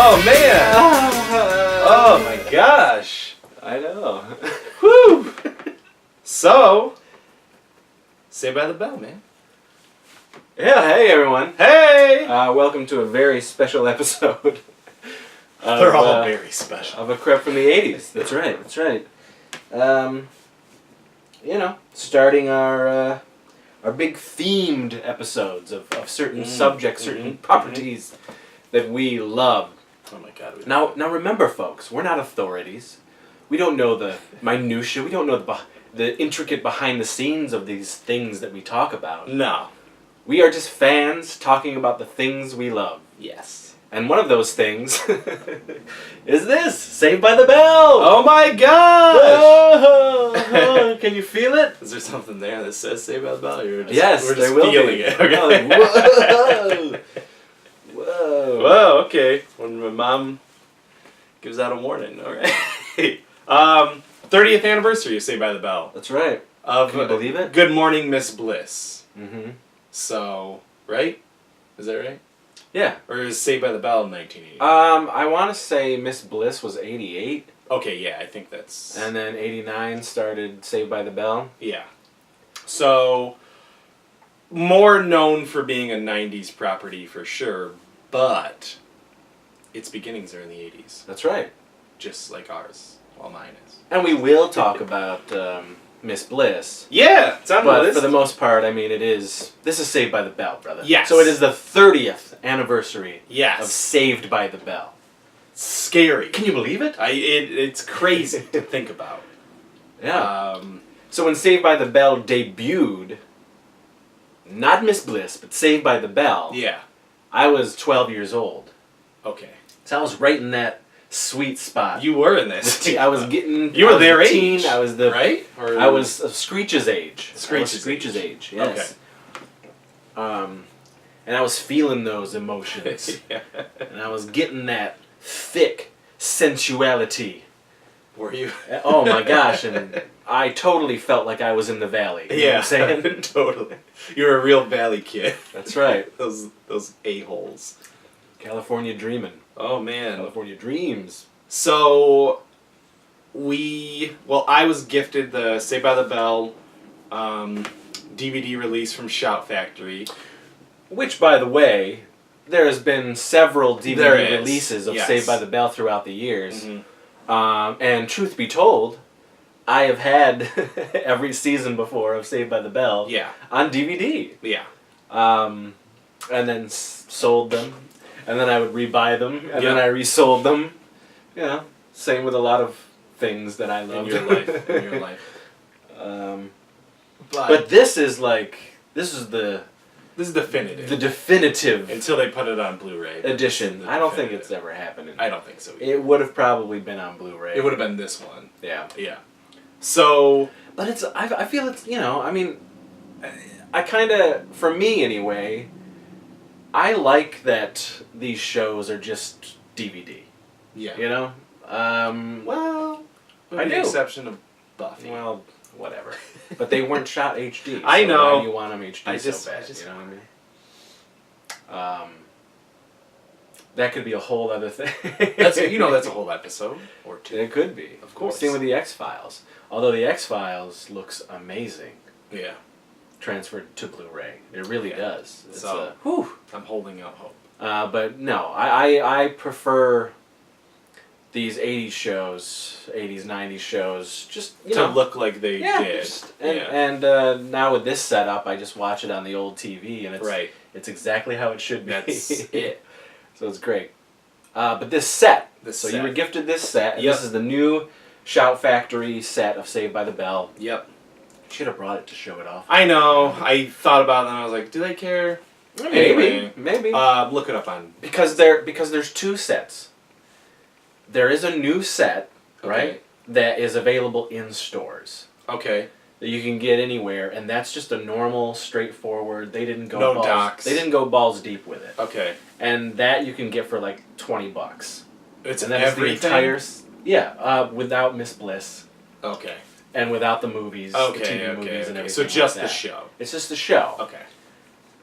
Oh man! Oh my gosh! I know. Whew! So, Saved by the Bell, man. Yeah, hey everyone. Hey! Welcome to a very special episode. They're all very special. Of a Crept from the 80's. That's right, that's right. Starting our big themed episodes of certain subjects, certain properties that we love. Oh my god. Now remember, folks, we're not authorities. We don't know the minutiae. We don't know the intricate behind the scenes of these things that we talk about. No. We are just fans talking about the things we love. Yes. And one of those things is this, Saved by the Bell! Oh my gosh! Oh, can you feel it? Is there something there that says Saved by the Bell? We're just there will feeling be. it. Okay. Whoa! Whoa! Whoa, okay. When my mom gives out a warning, alright. 30th anniversary of Saved by the Bell. That's right. Can you believe it? Good Morning, Miss Bliss. Mm-hmm. So, right? Is that right? Yeah. Or is Saved by the Bell in 1980? I want to say Miss Bliss was 88. Okay, yeah, I think that's... And then 89 started Saved by the Bell. Yeah. So, more known for being a 90s property for sure, but its beginnings are in the 80s. That's right. Just like ours. Well, mine is. And we will talk about Miss Bliss. Yeah, it's on the But list. for the most part, I mean, this is Saved by the Bell, brother. Yes. So it is the 30th anniversary Yes. of Saved by the Bell. Scary. Can you believe it? It's crazy to think about. Yeah. So when Saved by the Bell debuted, not Miss Bliss, but Saved by the Bell, Yeah. I was 12 years old. Okay. So I was right in that sweet spot. You were in this. I was getting... You were their age. Teen, I was the... Right? Or... I was Screech's age. Screech's age, yes. Okay. And I was feeling those emotions. Yeah. And I was getting that thick sensuality. Were you? Oh my gosh, and I totally felt like I was in the valley. You know what I'm saying? Totally. You're a real valley kid. That's right. Those a-holes. California dreaming. Oh man. California dreams. So, I was gifted the Saved by the Bell DVD release from Shout Factory. Which, by the way, there has been several DVD There is, releases of yes. Saved by the Bell throughout the years. Mm-hmm. And truth be told, I have had every season before of Saved by the Bell on DVD. Yeah. And then sold them. And then I would rebuy them. And then I resold them. You know, same with a lot of things that I love. In your life. But this is the definitive. the definitive Until they put it on Blu-ray. edition. I don't think it's ever happened. I don't think so either. It would have probably been on Blu-ray. It would have been this one. Yeah. Yeah. So... But it's, I feel it's, I mean, I kind of, for me anyway, I like that these shows are just DVD. Yeah. You know? Well, with I the do. exception of Buffy. Well, whatever. But they weren't shot HD. I so know. Why do you want them HD so bad? You know what I mean? That could be a whole other thing. That's a whole episode or two. It could be. Of course. Same with the X-Files. Although the X-Files looks amazing. Yeah. Transferred to Blu-ray. It really does. It's So, whew. I'm holding out hope. But no, I prefer these 80s shows, 80s, 90s shows, just, to look like they did. And now with this setup, I just watch it on the old TV, and it's exactly how it should be. That's it. So it's great. But this set, you were gifted this set, and Yep. this is the new Shout Factory set of Saved by the Bell. Yep. Should have brought it to show it off. I know. I thought about it and I was like, do they care? Anyway, Maybe. look it up on... Because there's two sets. There is a new set, right, that is available in stores. Okay. That you can get anywhere, and that's just a normal, straightforward. They didn't go No docs. They didn't go balls deep with it. Okay. And that you can get for like $20. It's and that's everything? the entire, without Miss Bliss. Okay. And without the movies, the TV movies and everything. So just like the that. show. It's just the show. Okay.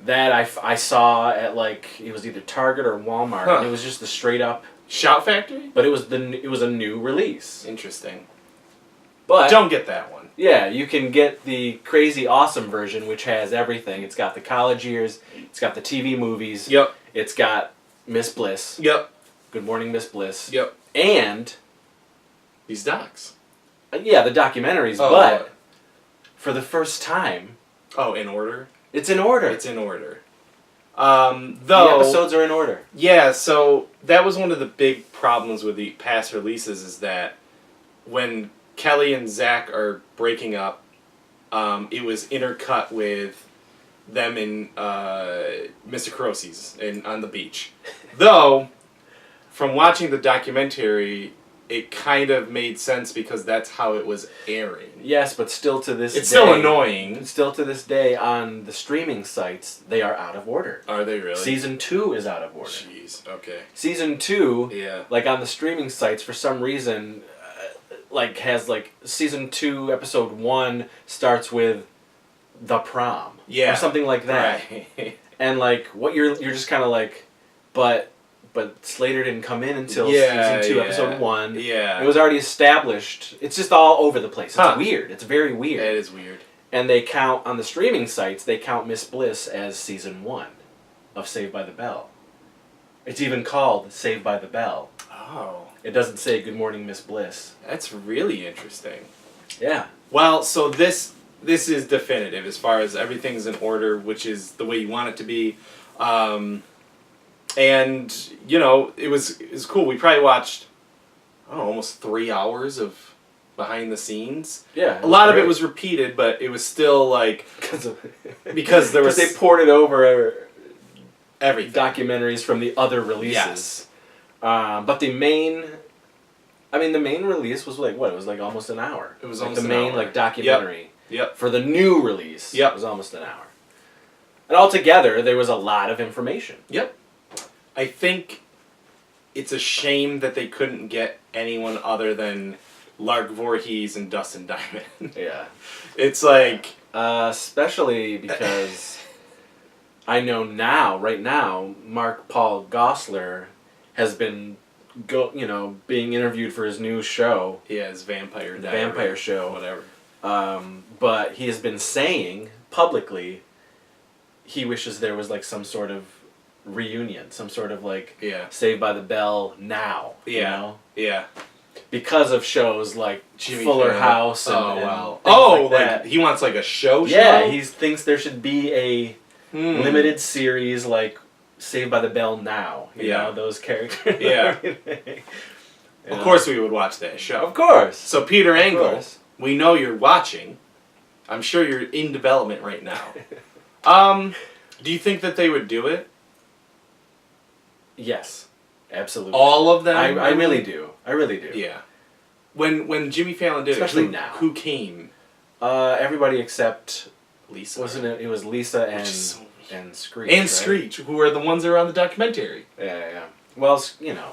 That I saw at like it was either Target or Walmart, and it was just the straight up Shout Factory. But it was a new release. Interesting. But don't get that one. Yeah, you can get the crazy awesome version, which has everything. It's got the college years. It's got the TV movies. Yep. It's got Miss Bliss. Yep. Good Morning, Miss Bliss. Yep. And these docs. Yeah, the documentaries. Oh, but what? For the first time. Oh, in order. It's in order. It's in order. The episodes are in order. Yeah, so that was one of the big problems with the past releases is that when Kelly and Zach are breaking up, it was intercut with them in Mr. Crosey's on the beach. Though, from watching the documentary, it kind of made sense because that's how it was airing. Yes, but still to this day... It's still annoying. Still to this day, on the streaming sites, they are out of order. Are they really? Season 2 is out of order. Jeez, okay. Season 2, yeah. like on the streaming sites, for some reason, has Season 2, Episode 1 starts with The Prom. Yeah. Or something like that. Right. And what you're just kind of like, but Slater didn't come in until Season 2, Episode 1. Yeah. It was already established. It's just all over the place. It's weird. It's very weird. It is weird. And they count, on the streaming sites, they count Miss Bliss as Season 1 of Saved by the Bell. It's even called Saved by the Bell. Oh. It doesn't say Good Morning, Miss Bliss. That's really interesting. Yeah. Well, so this is definitive as far as everything's in order, which is the way you want it to be. And, it was cool. We probably watched, almost 3 hours of behind the scenes. Yeah. A lot of it was repeated, but it was still because there was... they poured it over everything. Documentaries from the other releases. Yes. But the main release was it was almost an hour. It was almost the main an hour. documentary. Yep. For the new release. Yep. It was almost an hour. And altogether, there was a lot of information. Yep. I think it's a shame that they couldn't get anyone other than Lark Voorhees and Dustin Diamond. Yeah. It's like... especially because I know right now, Mark Paul Gosselaar has been being interviewed for his new show. Yeah, his Vampire Diary. Vampire show. Whatever. But he has been saying publicly he wishes there was some sort of reunion, some sort of Saved by the Bell now. Yeah. Yeah. Because of shows like Jimmy Fuller Fallon. House and that. He wants a show. Yeah, he thinks there should be a limited series Saved by the Bell now. You know, those characters. Yeah. Of course we would watch that show. Of course. So Peter Engel, we know you're watching. I'm sure you're in development right now. Do you think that they would do it? Yes. Absolutely. All of them? I really do. I really do. Yeah. When Jimmy Fallon did Especially it, now. Who came? Everybody except Lisa. Wasn't it? It was Lisa and Screech. And Screech, who are the ones that are on the documentary. Yeah. Well,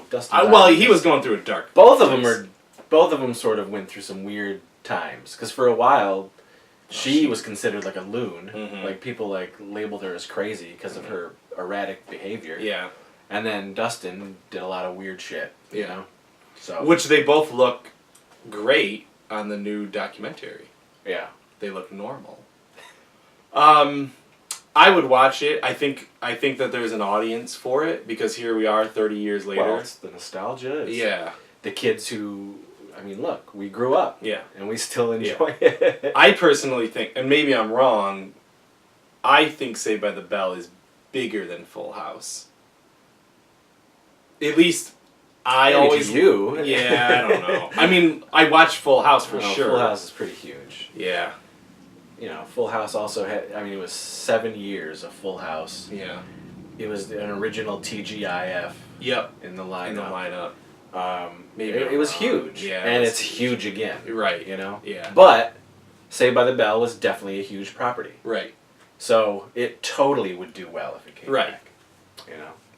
Dustin. He was going through a dark. Both of them sort of went through some weird times because for a while, she was considered a loon. Mm-hmm. People labeled her as crazy because of her erratic behavior. Yeah. And then Dustin did a lot of weird shit. You know. So. Which they both look great on the new documentary. Yeah. They look normal. I would watch it. I think that there's an audience for it because here we are 30 years later. Well, it's the nostalgia. It's yeah. The kids who, look, we grew up. Yeah. And we still enjoy it. I personally think, and maybe I'm wrong, I think Saved by the Bell is bigger than Full House. At least I maybe always... to you. Yeah, I don't know. I watched Full House for sure. Full House is pretty huge. Yeah. Full House also had, it was 7 years of Full House. Yeah. It was an original TGIF. Yep. In the lineup. Maybe it was huge. Yeah. And it's huge again. Right. Yeah. But Saved by the Bell was definitely a huge property. Right. So it totally would do well if it came back.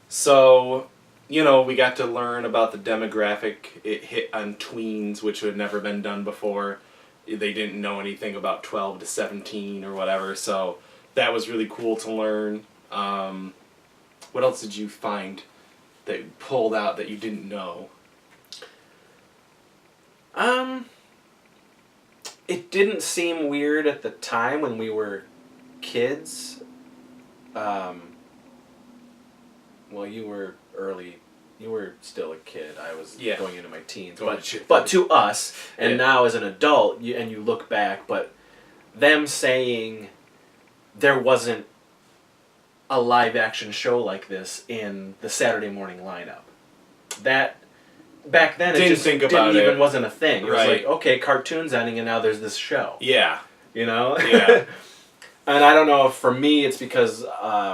So, we got to learn about the demographic. It hit on tweens, which had never been done before. They didn't know anything about 12 to 17 or whatever, so that was really cool to learn. What else did you find that you pulled out that you didn't know? It didn't seem weird at the time when we were kids. Well, you were still a kid. I was going into my teens. But to us, and now as an adult, you look back, but them saying there wasn't a live action show like this in the Saturday morning lineup. That back then it just didn't wasn't a thing. It was like, okay, cartoons ending and now there's this show. Yeah. You know? Yeah. And I don't know if for me it's because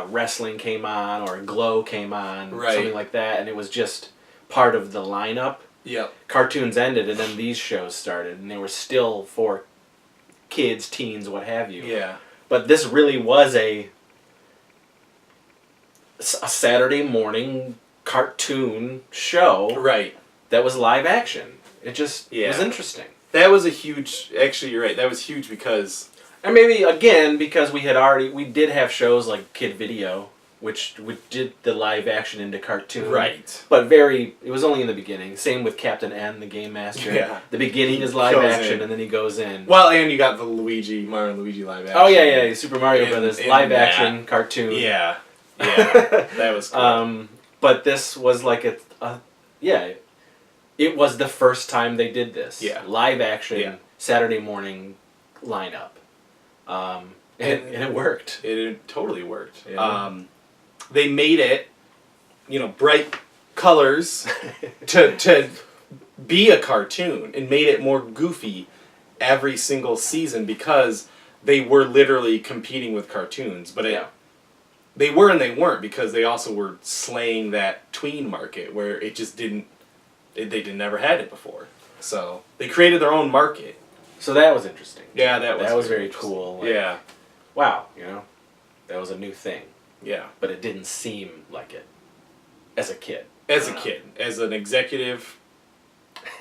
wrestling came on or Glow came on, something like that, and it was just part of the lineup. Yep. Cartoons ended and then these shows started, and they were still for kids, teens, what have you. Yeah. But this really was a Saturday morning cartoon show. Right. That was live action. It just was interesting. That was a huge... Actually, you're right. That was huge because... And maybe, again, because we did have shows like Kid Video, which did the live action into cartoon. Right. But it was only in the beginning. Same with Captain N, the Game Master. Yeah. The beginning is live action, and then he goes in. Well, and you got the Mario and Luigi live action. Oh, yeah, Super Mario Brothers, live action, cartoon. Yeah. Yeah. That was cool. But this was like it was the first time they did this. Yeah. Live action, Saturday morning lineup. And it worked. It totally worked. Yeah. They made it, bright colors to be a cartoon and made it more goofy every single season because they were literally competing with cartoons. But they were and they weren't because they also were slaying that tween market where it just they never had it before. So they created their own market. So that was interesting. Yeah, that was very cool. Like, yeah. Wow, that was a new thing. Yeah. But it didn't seem like it as a kid. As as an executive,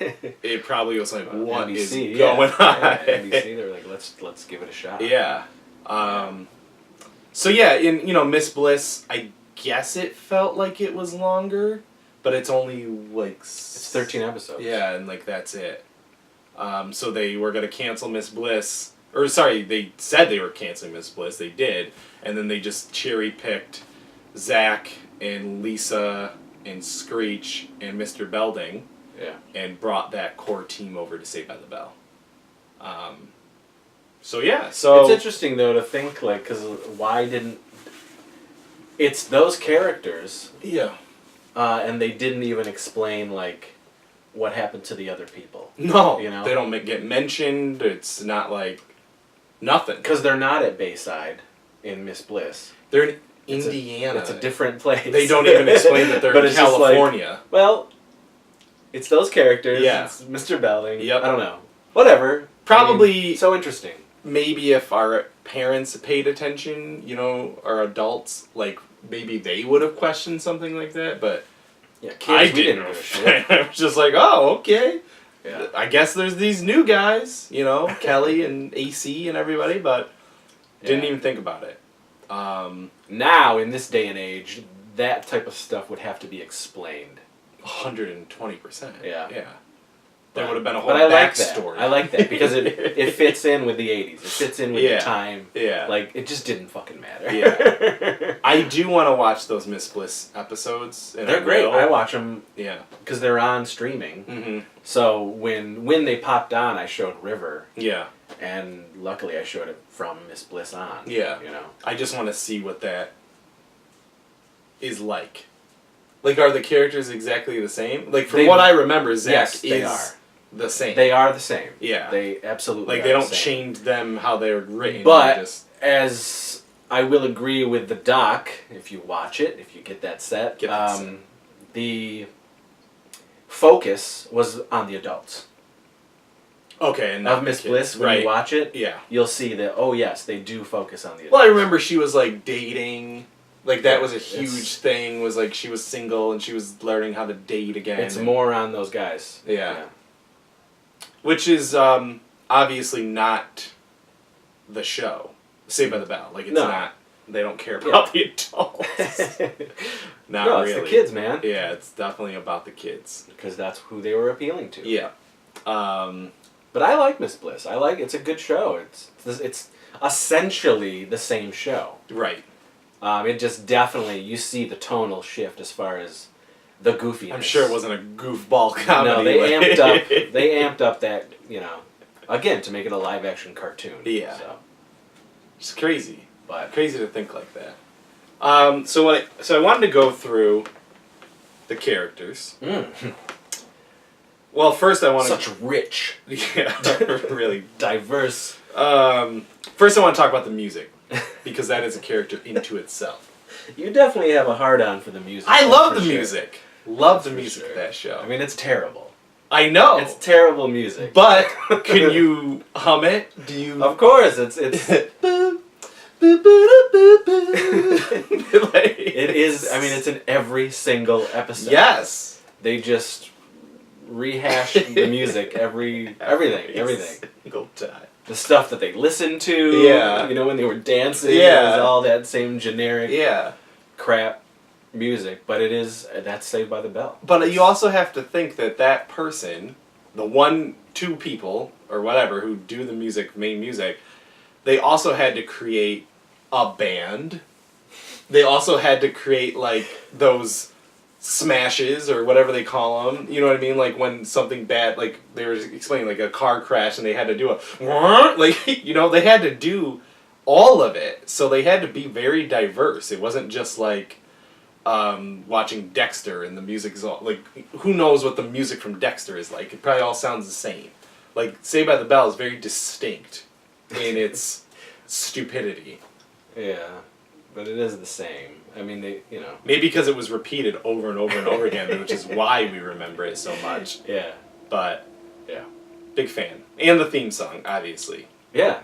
it probably was like, what NBC, is going on? NBC, they were like, let's give it a shot. Yeah. So yeah, in Miss Bliss, I guess it felt like it was longer, but it's only like it's 13 episodes. Yeah, and that's it. So they were gonna cancel Miss Bliss, or sorry, they said they were canceling Miss Bliss. They did, and then they just cherry picked Zach and Lisa and Screech and Mr. Belding. Yeah. And brought that core team over to Saved by the Bell. So it's interesting though to think because why didn't it's those characters? Yeah. And they didn't even explain what happened to the other people. No, they don't get mentioned. It's not nothing because they're not at Bayside in Miss Bliss. They're in Indiana. It's a different place. They don't even explain that they're in California. It's those characters. Yeah. It's Mr. Belding. Yep. I don't know. Whatever. Probably so interesting. Maybe if our parents paid attention, our adults, maybe they would have questioned something like that, but yeah, kids, I didn't. I was just like, oh, okay. Yeah. I guess there's these new guys, Kelly and AC and everybody, but didn't even think about it. Now, in this day and age, that type of stuff would have to be explained. 120%. Yeah. Yeah. There would have been a whole backstory. I like that because it fits in with the 80s. It fits in with the time. Yeah. It just didn't fucking matter. Yeah. I do want to watch those Miss Bliss episodes. And they're great. I watch them. Yeah. Because they're on streaming. Mm-hmm. So when they popped on, I showed River. Yeah. And luckily I showed it from Miss Bliss on. Yeah. I just want to see what that is like. Are the characters exactly the same? From what I remember, Zach is the same. They are the same. Yeah. They absolutely they don't change them how they're written. But as I will agree with the doc, if you watch it, if you get that set, the focus was on the adults. Okay, and of Miss Bliss, when you watch it, you'll see that, oh yes, they do focus on the adults. Well, I remember she was dating... that was a huge thing, was she was single and she was learning how to date again. It's more on those guys. Yeah. Which is obviously not the show. Saved by the Bell. It's not. they don't care about the adults. Not no, really. it's the kids, man. Yeah, it's definitely about the kids. Because that's who they were appealing to. Yeah. But I like Miss Bliss. It's a good show. It's essentially the same show. Right. It just definitely, you see the tonal shift as far as the goofiness. I'm sure it wasn't a goofball comedy. No, they amped up that, again, to make it a live action cartoon. Yeah. So. It's crazy. But crazy to think like that. So I wanted to go through the characters. Well, first I want to... Such rich. Yeah, really. Diverse. First I want to talk about the music, because that is a character into itself. You definitely have a hard-on for the music. I love the music. Love the music of that show. I mean, it's terrible. I know. It's terrible music. But, can you hum it? Do you... Of course, it's... It is, I mean, it's in every single episode. Yes. They just rehash the music everything. Single time. The stuff that they listened to, when they were dancing, it was all that same generic crap music, but that's Saved by the Bell. But you also have to think that person, the two people, or whatever, who do the main music, they also had to create a band. They also had to create, like, those smashes, or whatever they call them. You know what I mean? Like, when something bad, like, they were explaining, like, a car crash, and they had to do like, they had to do all of it. So they had to be very diverse. It wasn't just, like, watching Dexter, and the music is all, like, who knows what the music from Dexter is like? It probably all sounds the same. Like, Saved by the Bell is very distinct in its stupidity. Yeah, but it is the same. I mean, Maybe because it was repeated over and over and over again, which is why we remember it so much. Yeah. But, yeah. Big fan. And the theme song, obviously. Yeah.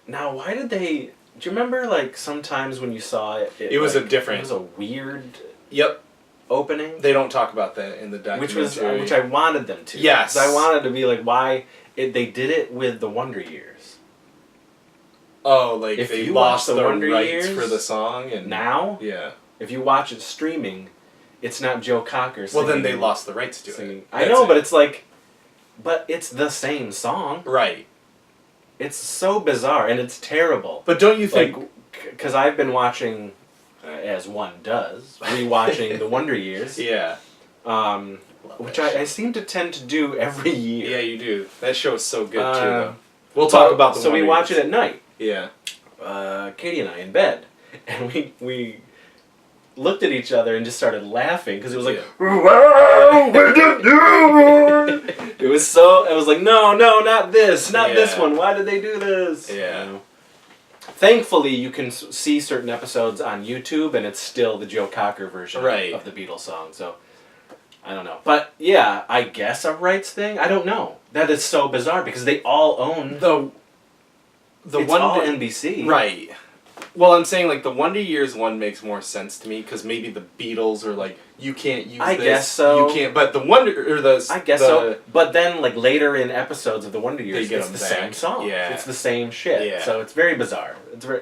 Now, why did they... Do you remember, like, sometimes when you saw it... It was a different... It was a weird... Yep. Opening? They don't talk about that in the documentary. Which I wanted them to. Yes. I wanted to be like, why... They did it with the Wonder Years. Oh, like if they you lost the the Wonder rights Years for the song, and now, if you watch it streaming, it's not Joe Cocker singing. Well, then they lost the rights to it. I know, but it's like, but it's the same song, right? It's so bizarre and it's terrible. But don't you think? Because I've been watching, as one does, rewatching the Wonder Years. Yeah. Which I seem to tend to do every year. Yeah, you do. That show is so good too. Though. We'll talk about the. So we watch it at night. Yeah. Katie and I in bed, and we looked at each other and just started laughing because it was like, "Wow, what did you do?" It was so. I was like, "No, not this one. Why did they do this?" Yeah. Thankfully, you can see certain episodes on YouTube, and it's still the Joe Cocker version of the Beatles song. So. I don't know. But, yeah, I guess a rights thing? I don't know. That is so bizarre because they all own... It's all NBC. Right. Well, I'm saying, like, the Wonder Years one makes more sense to me because maybe the Beatles are like, you can't use this. I guess so. You can't... But the Wonder... Or the... I guess so. But then, like, later in episodes of the Wonder Years, it's the same song. Yeah. It's the same shit. Yeah. So it's very bizarre.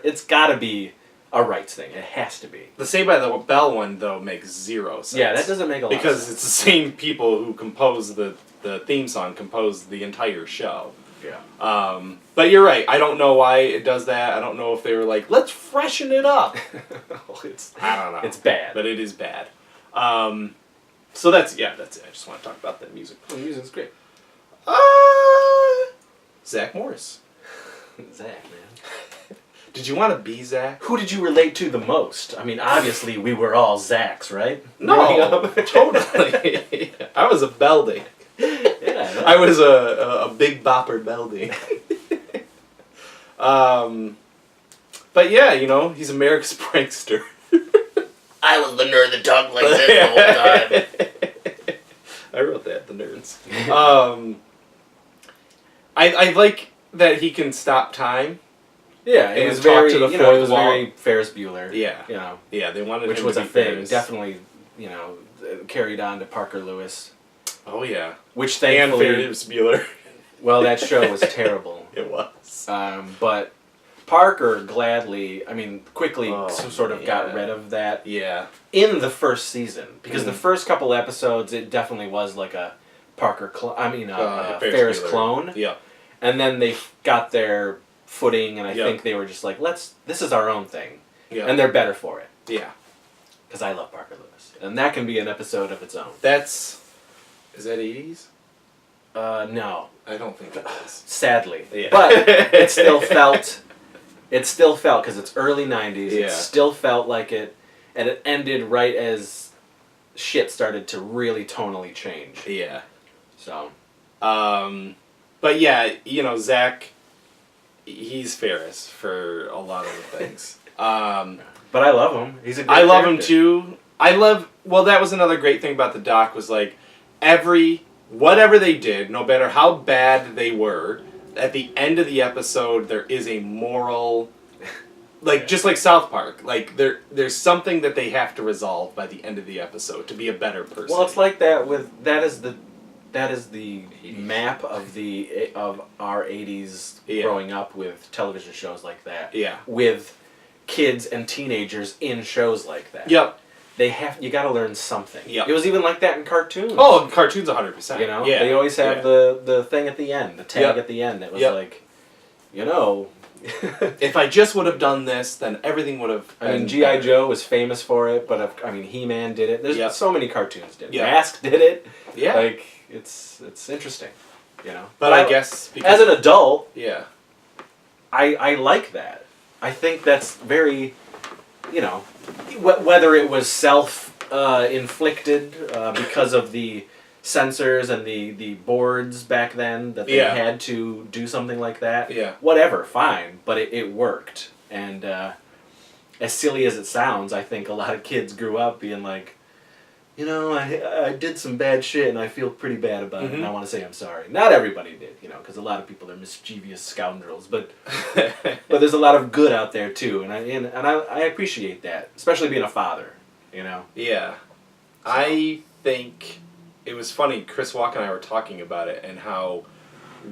It's gotta be... a rights thing. It has to be. The Saved by the Bell one, though, makes zero sense. Yeah, that doesn't make a lot of sense. Because it's the same people who composed the theme song, composed the entire show. Yeah. But you're right. I don't know why it does that. I don't know if they were like, let's freshen it up. I don't know. It's bad. But it is bad. So that's it. I just want to talk about that music. The music's great. Zach Morris. Zach, man. Did you want to be Zach? Who did you relate to the most? I mean, obviously we were all Zachs, right? No, totally. I was a Belding. Yeah, I was a big bopper Belding. But yeah, he's America's prankster. I was the nerd that talked like this the whole time. I wrote that, the nerds. I like that he can stop time. Yeah, it was very, it was very Ferris Bueller. Yeah. Yeah, they wanted which him was to a be thing. Ferris. Definitely, carried on to Parker Lewis. Oh yeah. Which thankfully, and Ferris Bueller. Well, that show was terrible. It was. But Parker quickly sort of got rid of that in the first season. Because the first couple episodes, it definitely was like a Parker Ferris clone. Yeah. And then they got their footing, and I think they were just like, this is our own thing. Yeah. And they're better for it. Yeah. Because I love Parker Lewis. And that can be an episode of its own. Is that 80s? No. I don't think it is. Sadly. Yeah. But it still felt, because it's early 90s, it still felt like it, and it ended right as shit started to really tonally change. Yeah. So. But yeah, Zach, he's Ferris for a lot of the things. But I love him. He's a good I love him character. too. That was another great thing about the doc was like, whatever they did, no matter how bad they were, at the end of the episode there is a moral, just like South Park, there's something that they have to resolve by the end of the episode to be a better person. Well, it's like that that is the 80s. Map of our 80s growing up with television shows like that. Yeah. With kids and teenagers in shows like that. Yep. You got to learn something. Yep. It was even like that in cartoons. Oh, cartoons 100%. Yeah. They always have the thing at the end, the tag at the end. It was like, if I just would have done this, then everything would have. I mean, G.I. Joe was famous for it, but He-Man did it. There's so many cartoons did it. Yep. Mask did it. Yeah. It's interesting, But I guess as an adult, I like that. I think that's very, whether it was self-inflicted because of the censors and the boards back then that they had to do something like that. Yeah. Whatever, fine, but it worked. And as silly as it sounds, I think a lot of kids grew up being like, I did some bad shit and I feel pretty bad about it and I want to say I'm sorry. Not everybody did, because a lot of people are mischievous scoundrels, but there's a lot of good out there too, and I appreciate that, especially being a father, Yeah. So. I think it was funny, Chris Walk and I were talking about it and how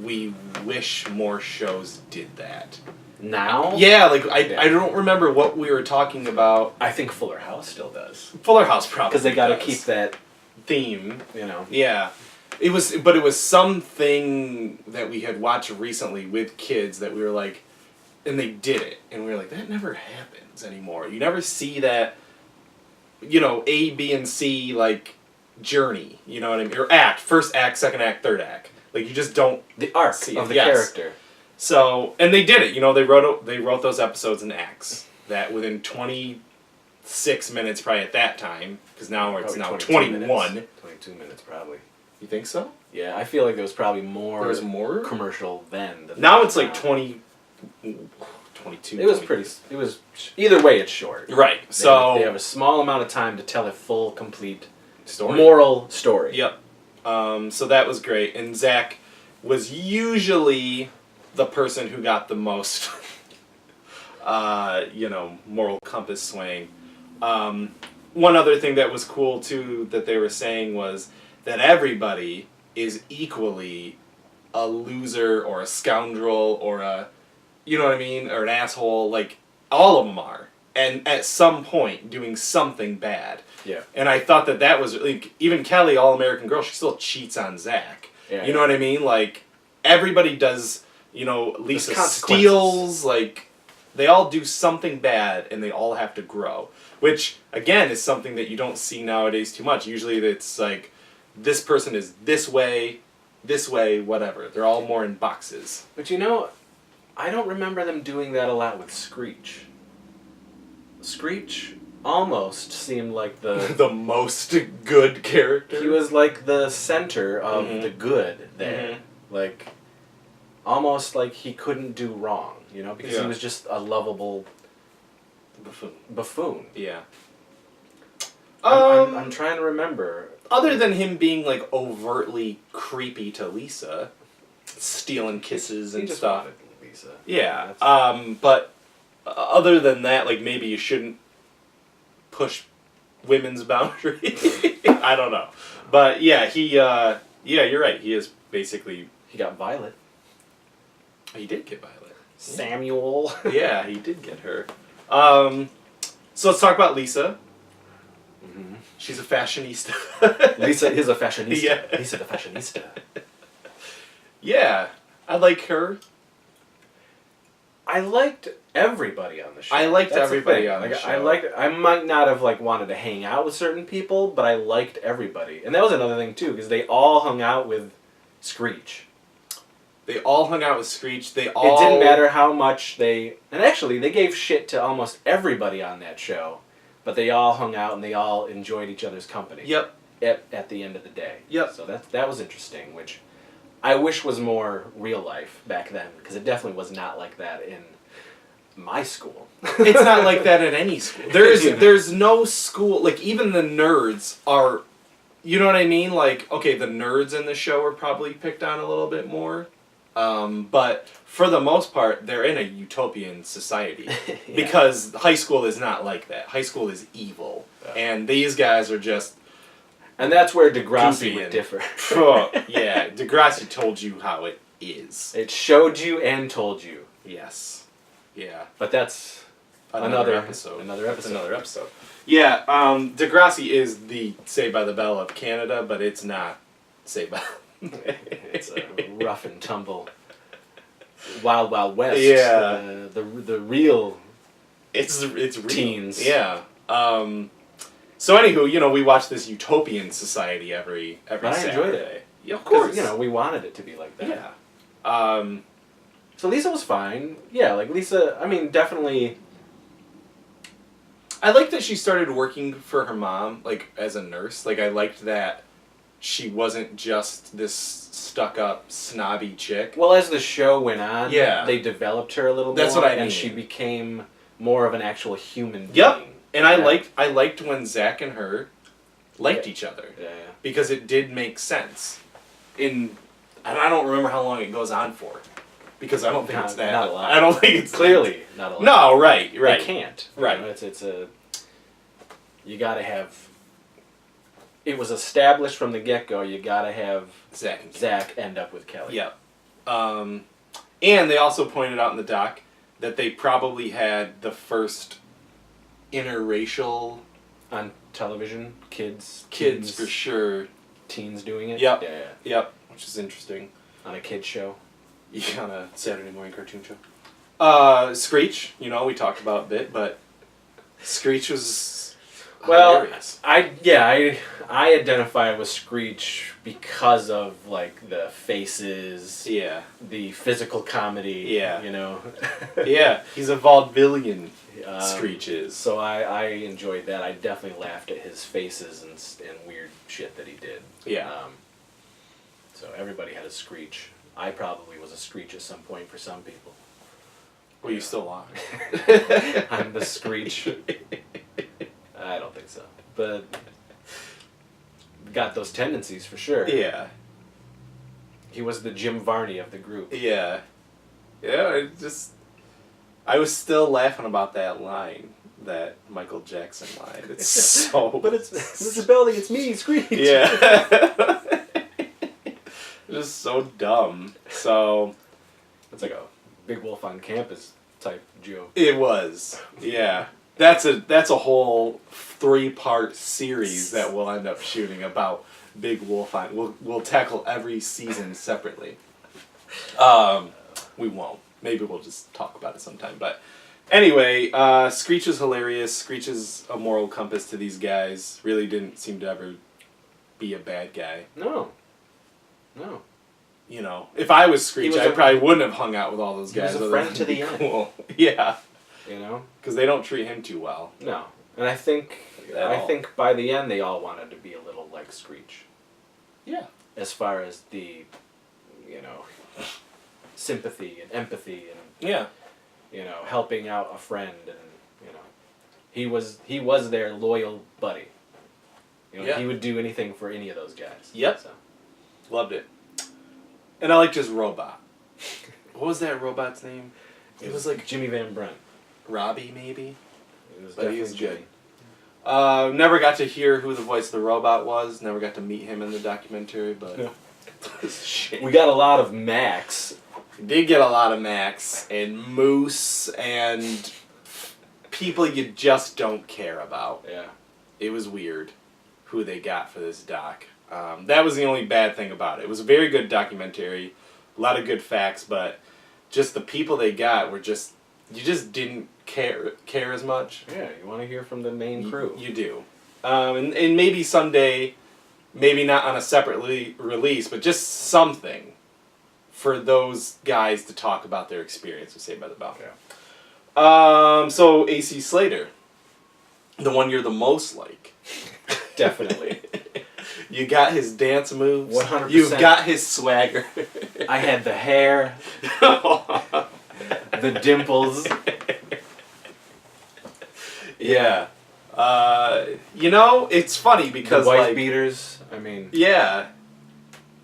we wish more shows did that. Now? Yeah, I don't remember what we were talking about. I think Fuller House still does. Fuller House probably because they got to keep that theme, Yeah. It was something that we had watched recently with kids that we were like, and they did it, and we were like, that never happens anymore. You never see that, A, B, and C journey. You know what I mean? Or act, first act, second act, third act. You just don't. The arc of the character. So, and they did it. They wrote those episodes in acts that within 26 minutes probably at that time, because now it's 21. Minutes. 22 minutes probably. You think so? Yeah, I feel like there was probably more. There was more commercial then. Now it's 20. 22. It was It was either way. It's short. Right. They have a small amount of time to tell a full, complete story. Moral story. Yep. So that was great, and Zach was usually the person who got the most, moral compass swaying. One other thing that was cool, too, that they were saying was that everybody is equally a loser or a scoundrel or a, or an asshole. All of them are. And at some point doing something bad. Yeah. And I thought that was, even Kelly, All-American Girl, she still cheats on Zach. Yeah, you know what I mean? Everybody does, Lisa steals, they all do something bad and they all have to grow. Which, again, is something that you don't see nowadays too much. Usually it's this person is this way, whatever. They're all more in boxes. But I don't remember them doing that a lot with Screech. Screech almost seemed like the most good character. He was the center of the good there. Almost like he couldn't do wrong, because he was just a lovable buffoon. Yeah. I'm trying to remember. Other than him being overtly creepy to Lisa, stealing kisses and stuff. Lisa. Yeah. But other than that, maybe you shouldn't push women's boundaries. I don't know. But yeah, you're right. He is basically... He got Violet. He did get Violet. Samuel. Yeah, he did get her. So let's talk about Lisa. Mm-hmm. She's a fashionista. Lisa is a fashionista. Yeah. Lisa the fashionista. Yeah, I like her. I liked everybody on the show. I liked everybody on the show. I might not have wanted to hang out with certain people, but I liked everybody. And that was another thing too, because they all hung out with Screech. They all hung out with Screech. It didn't matter how much they... And actually, they gave shit to almost everybody on that show, but they all hung out and they all enjoyed each other's company. Yep. At the end of the day. Yep. So that was interesting, which I wish was more real life back then, because it definitely was not like that in my school. It's not like that at any school. There's no school... Like, even the nerds are... You know what I mean? Like, okay, the nerds in the show are probably picked on a little bit more. But for the most part, they're in a utopian society. Yeah. Because high school is not like that. High school is evil. Yeah. And these guys are just... And that's where Degrassi would differ. Yeah, Degrassi told you how it is. It showed you and told you. Yes. Yeah. But that's another episode. That's another episode. Yeah, Degrassi is the Saved by the Bell of Canada, but it's not Saved by... It's a rough and tumble, Wild Wild West. Yeah, the real. It's real. Teens. Yeah. So anywho, we watch this utopian society every Saturday. I enjoyed it. Yeah, of course. We wanted it to be like that. Yeah. So Lisa was fine. Yeah, like Lisa. I mean, definitely. I liked that she started working for her mom, like as a nurse. Like I liked that. She wasn't just this stuck-up, snobby chick. Well, as the show went on, they developed her a little more. That's what I mean. And she became more of an actual human being. Yep. And I liked when Zach and her liked each other. Yeah. Because it did make sense. And I don't remember how long it goes on for. Because I don't think it's that. Not a lot. I don't think it's... Clearly not a lot. No, right. They can't. Right. It's a... You gotta have... It was established from the get-go, you gotta have Zach end up with Kelly. Yep. And they also pointed out in the doc that they probably had the first interracial... On television, kids for sure. Teens doing it? Yep. Yeah. Yep, which is interesting. On a kid's show? Yeah, on a Saturday morning cartoon show. Screech, we talked about a bit, but Screech was... hilarious. I identify with Screech because of the faces, the physical comedy, Yeah, he's a vaudevillian. Screech is. So I enjoyed that. I definitely laughed at his faces and weird shit that he did. Yeah. So everybody had a Screech. I probably was a Screech at some point for some people. Well, you still are. I'm the Screech. I don't think so. But got those tendencies for sure. Yeah. He was the Jim Varney of the group. Yeah. Yeah, I was still laughing about that line, that Michael Jackson line. It's so... But it's a building, it's me, Screech. Yeah. Just so dumb. So... It's like a Big Wolf on Campus type joke. It was. Yeah. That's a whole 3-part series that we'll end up shooting about Big Wolf on. We'll tackle every season separately. We won't. Maybe we'll just talk about it sometime. But anyway, Screech is hilarious. Screech is a moral compass to these guys. Really didn't seem to ever be a bad guy. No. If I was Screech, I probably wouldn't have hung out with all those guys. He was a friend to the end. Cool. Yeah. Because they don't treat him too well. No. And I think by the end they all wanted to be a little like Screech. Yeah. As far as the, sympathy and empathy and helping out a friend and he was their loyal buddy. He would do anything for any of those guys. Yep. So. Loved it. And I liked his robot. What was that robot's name? It was like Jimmy Van Brunt. Robbie, maybe? But he was good. Never got to hear who the voice of the robot was. Never got to meet him in the documentary, but... We got a lot of Max He did get a lot of Max and Moose and people you just don't care about. Yeah. It was weird who they got for this doc. That was the only bad thing about it. It was a very good documentary, a lot of good facts, but just the people they got were just, you just didn't care as much. Yeah, you want to hear from the main crew. You do. And maybe someday, maybe not on a separate release, but just something for those guys to talk about their experience with Saved by the Bell. Yeah. So AC Slater, the one you're the most like. Definitely. You got his dance moves. 100%. You've got his swagger. I had the hair. The dimples. Yeah. You know, it's funny because the wife like beaters. I mean. Yeah.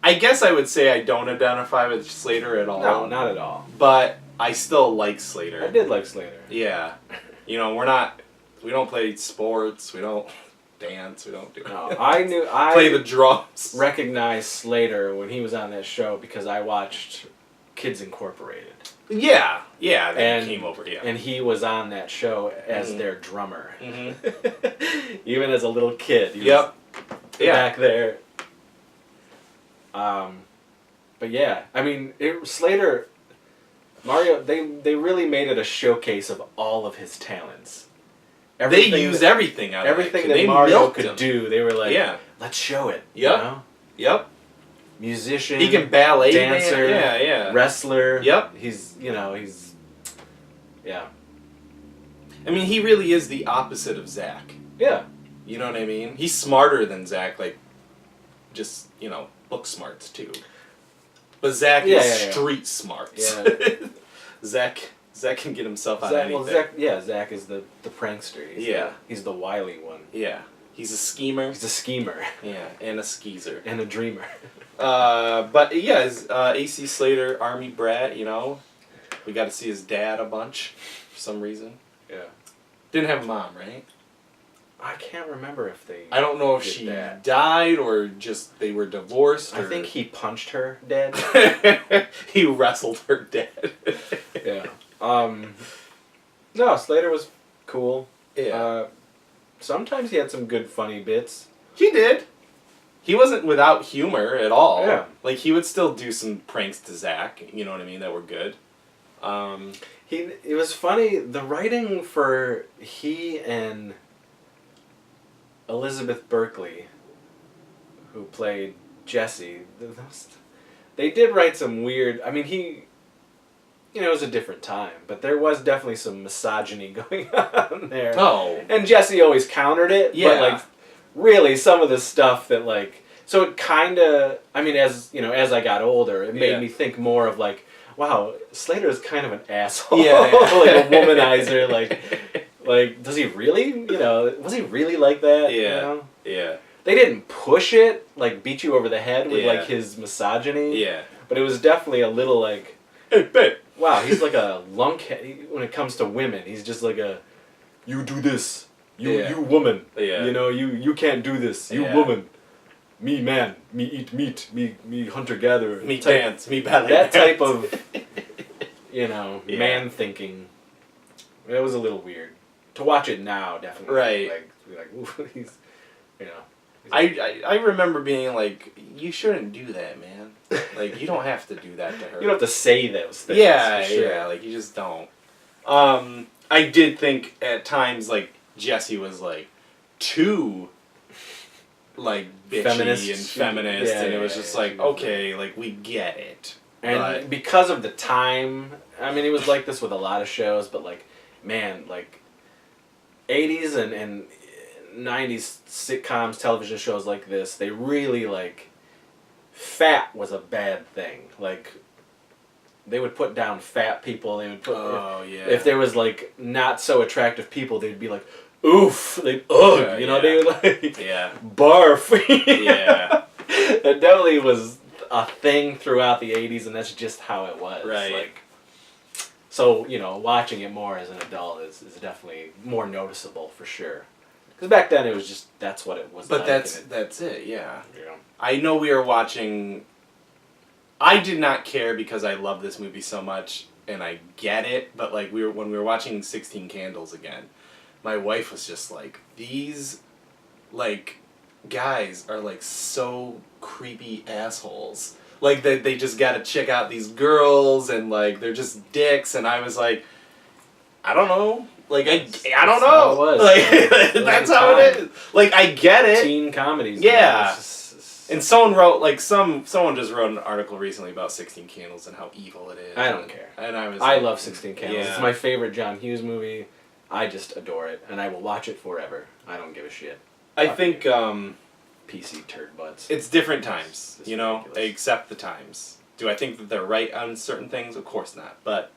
I guess I would say I don't identify with Slater at all. No, not at all. But I still like Slater. I did like Slater. Yeah. You know, we don't play sports, we don't dance, we don't do No, I play the drums. Recognized Slater when he was on that show because I watched Kids Incorporated. Yeah, then he came over, yeah. And he was on that show as their drummer. Even as a little kid. He was back there. But yeah, I mean, Slater, Mario, they really made it a showcase of all of his talents. They used everything out of everything that that Mario could do. They were like, let's show it. Yep. You know? Yep. Musician. He can ballet, dancer, yeah. Wrestler. Yep. He's. Yeah. I mean, he really is the opposite of Zach. Yeah. You know what I mean? He's smarter than Zach, like, just, book smarts, too. But Zach is street smarts. Yeah. Zach can get himself out of anything. Zach is the prankster. He's the wily one. Yeah. He's a schemer. He's a schemer. Yeah, and a skeezer. And a dreamer. But yeah, AC Slater, Army brat, We got to see his dad a bunch for some reason. Yeah. Didn't have a mom, right? I can't remember if they... I don't know if she died or just they were divorced. I think he punched her dead. He wrestled her dead. Yeah. No, Slater was cool. Yeah. Sometimes he had some good funny bits. He did. He wasn't without humor at all. Yeah. Like, he would still do some pranks to Zach, you know what I mean, that were good. It was funny, the writing for he and Elizabeth Berkley, who played Jesse, they did write some weird, I mean, it was a different time, but there was definitely some misogyny going on there. Oh. And Jesse always countered it, but, really, some of the stuff that, so it kind of, I mean, as I got older, it made me think more of, wow, Slater is kind of an asshole. Yeah. Like a womanizer, like, does he really, was he really like that? Yeah. Yeah. They didn't push it, beat you over the head with, his misogyny. Yeah. But it was definitely a little, hey, babe. Wow, he's like a lunkhead when it comes to women. He's just like you do this. You woman. Yeah. You can't do this. You woman. Me man. Me eat meat. Me hunter gatherer. Me dance. Me ballet. That type of man thinking. It was a little weird. To watch it now, definitely. Right. Ooh, he's I remember being like, you shouldn't do that, man. You don't have to do that to her. You don't have to say those things. Yeah, for sure. yeah, you just don't. I did think at times, Jesse was, too, bitchy feminist. And feminist, and it was just okay, we get it. And because of the time, I mean, it was like this with a lot of shows, but, man, 80s and 90s sitcoms, television shows like this, they really, fat was a bad thing. They would put down fat people. They would put if there was not so attractive people, they'd be like, oof, they'd ugh, they would barf. Yeah. That definitely was a thing throughout the 80s, and that's just how it was. Right. So watching it more as an adult is definitely more noticeable for sure. Because back then it was just that's what it was. But that's it. Yeah. I know we were watching I did not care because I love this movie so much, and I get it, but like when we were watching 16 Candles again, my wife was just like, these, like, guys are, like, so creepy assholes. Like, they just gotta check out these girls, and, like, they're just dicks, and I was like, I don't know. Like, I don't know. How it was. Like, that's how it is. Like, I get it. Teen comedies. Yeah. And someone wrote, like, someone just wrote an article recently about 16 Candles and how evil it is. I don't care. And I was I like, love 16 Candles. Yeah. It's my favorite John Hughes movie. I just adore it, and I will watch it forever. I don't give a shit. I think, PC turd butts. it's different times, It's you know? ridiculous. I accept the times. Do I think that they're right on certain things? Of course not, but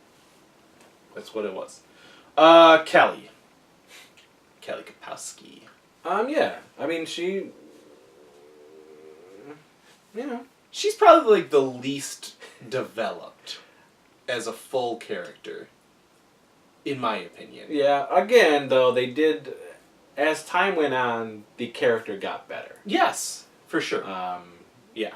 that's what it was. Kelly. Kelly Kapowski. Yeah. I mean, she... You know. She's probably, like, the least developed as a full character, in my opinion. Yeah, again, though, they did... As time went on, the character got better. Yes, for sure. Yeah.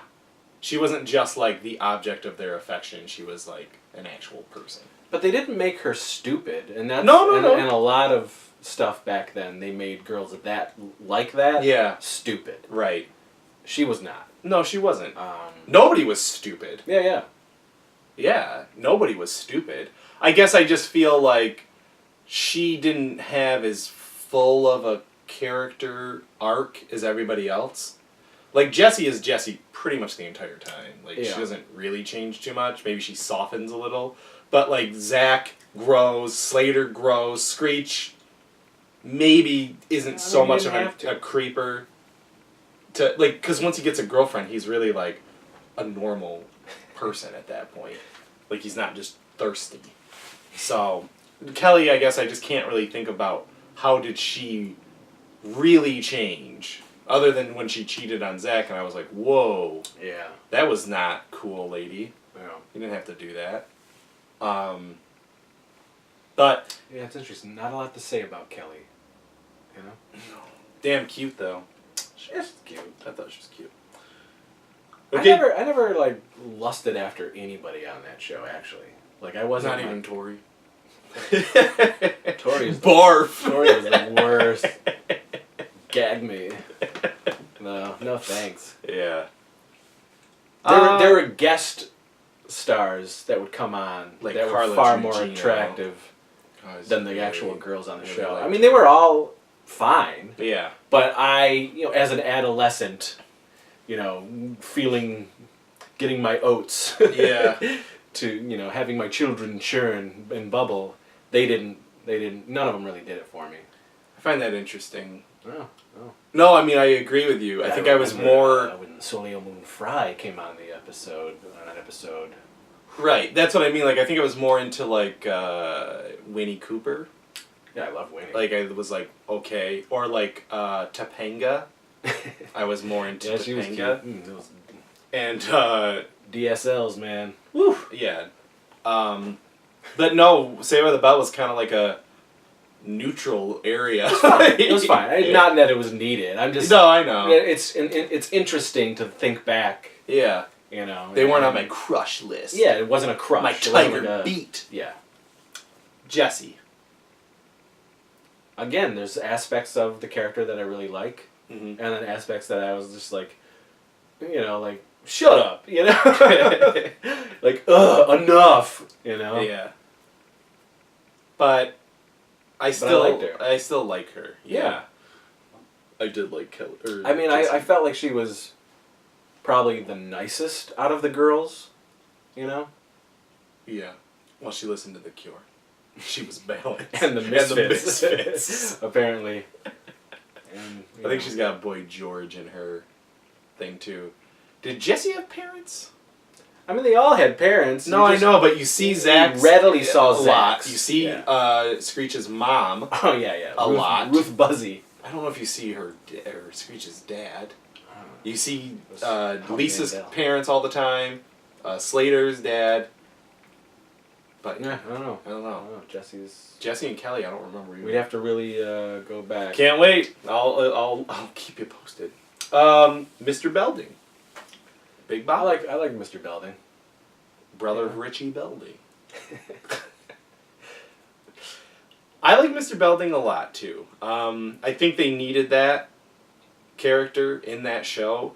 She wasn't just, like, the object of their affection. She was, like, an actual person. But they didn't make her stupid, and that's... No. And a lot of stuff back then, they made girls like that Yeah. stupid. Right. She was not. No, she wasn't. Nobody was stupid. Yeah. Yeah, nobody was stupid. I guess I just feel like she didn't have as full of a character arc as everybody else. Like, Jessie is Jessie pretty much the entire time. Like, Yeah. she doesn't really change too much. Maybe she softens a little. But, like, Zach grows, Slater grows, Screech maybe isn't so much of a creeper. Because once he gets a girlfriend, he's really, like, a normal person at that point. Like, he's not just thirsty. So, Kelly, I guess I just can't really think about how did she really change, other than when she cheated on Zach, and I was like, whoa. Yeah. That was not cool, lady. Yeah. You didn't have to do that. But... Yeah, it's interesting. Not a lot to say about Kelly. You know? Damn cute, though. She's cute. I thought she was cute. Okay. I never like lusted after anybody on that show. Actually, like I wasn't not even Tori. Tori is barf. Tori is the worst. Gag me. No thanks. Yeah. There were guest stars that would come on like that Carla were far Gugino. more attractive than the actual girls on the show. I mean, they they were all fine. Yeah. But I, as an adolescent, getting my oats. Yeah. To, having my children churn and bubble, none of them really did it for me. I find that interesting. Oh. No, I mean, I agree with you. I think I was more... when Solio Moon Fry came on that episode. Right, that's what I mean. Like, I think I was more into, like, Winnie Cooper. Yeah, I love Winnie. Like, I was like, okay. Or, like, Topanga. I was more into Topanga. She was cute. Those and, DSLs, man. Woo! Yeah. But no, Saved by the Bell was kind of like a neutral area. It was fine. Not that it was needed. I'm just... No, I know. It's interesting to think back. Yeah. They weren't on my crush list. Yeah, it wasn't a crush. My tiger beat. Yeah. Jessie. Again, there's aspects of the character that I really like, and then aspects that I was just like, like, shut up, like, enough, Yeah. But I still like her. Yeah. I did like Kelly. I mean, I felt like she was probably the nicest out of the girls, Yeah. Well, she listened to The Cure. She was balanced. And the Misfits. Apparently. And, I think she's got Boy George in her thing, too. Did Jessie have parents? I mean, they all had parents. No, I know, but you see Zach. You readily saw a lot. You see Screech's mom. Oh, yeah. A lot. Ruth Buzzy. I don't know if you see her or Screech's dad. You see Lisa's parents all the time. Slater's dad. But yeah, I don't know. I don't know. Jessie and Kelly. I don't remember either. We'd have to really go back. Can't wait. I'll keep you posted. Mr. Belding. Big Bob. I like Mr. Belding. Brother of Richie Belding. I like Mr. Belding a lot, too. I think they needed that character in that show.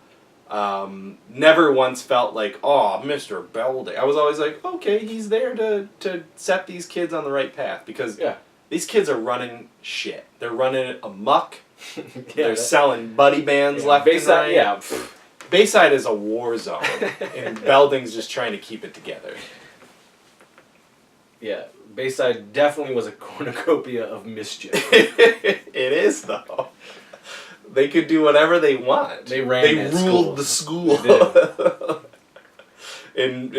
Never once felt like, oh, Mr. Belding. I was always like, okay, he's there to set these kids on the right path. Because these kids are running shit. They're running amok. They're selling buddy bands left and right. Yeah. Bayside is a war zone, and Belding's just trying to keep it together. Yeah, Bayside definitely was a cornucopia of mischief. It is, though. They could do whatever they want. They ruled the school. They did. And,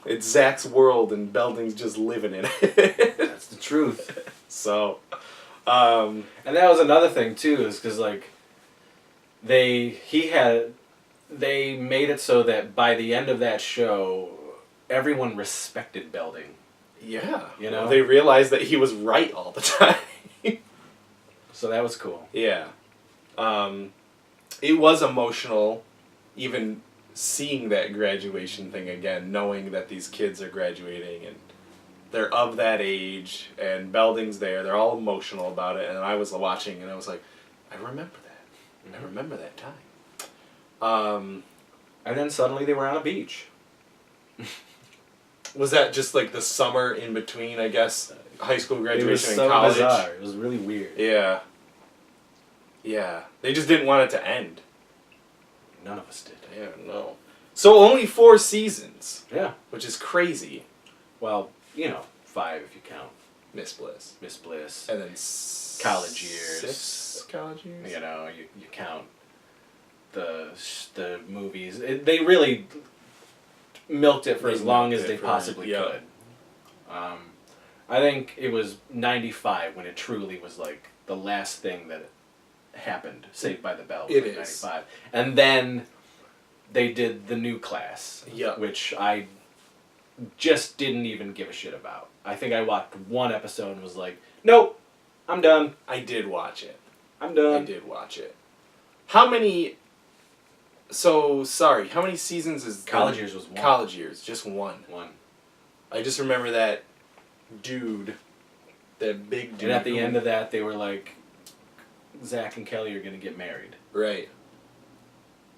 it's Zach's world, and Belding's just living in it. That's the truth. So, and that was another thing, too, is because, like, they made it so that by the end of that show, everyone respected Belding. Yeah. You know? They realized that he was right all the time. So that was cool. Yeah. It was emotional, even seeing that graduation thing again, knowing that these kids are graduating and they're of that age, and Belding's there. They're all emotional about it, and I was watching, and I was like, I remember that. I remember that time. And then suddenly they were on a beach. Was that just like the summer in between, I guess, high school graduation it was and so college? Bizarre. It was really weird. Yeah. Yeah. They just didn't want it to end. None of us did. Yeah, no. So only 4 seasons. Yeah. Which is crazy. Well, 5 if you count. Miss Bliss. Miss Bliss. And then college years. 6 college years? You count the movies. They really milked it for as long as they possibly could. I think it was 95 when it truly was like the last thing that happened. Saved by the Bell. It is 95, and then they did the new class, Yep. which I just didn't even give a shit about. I think I watched one episode and was like, nope, I'm done. I did watch it. I'm done. I did watch it. How many... So, sorry, how many seasons is... College Years was 1. College Years, just 1. 1. I just remember that dude, that big dude. And at the end of that, they were like, Zach and Kelly are going to get married. Right.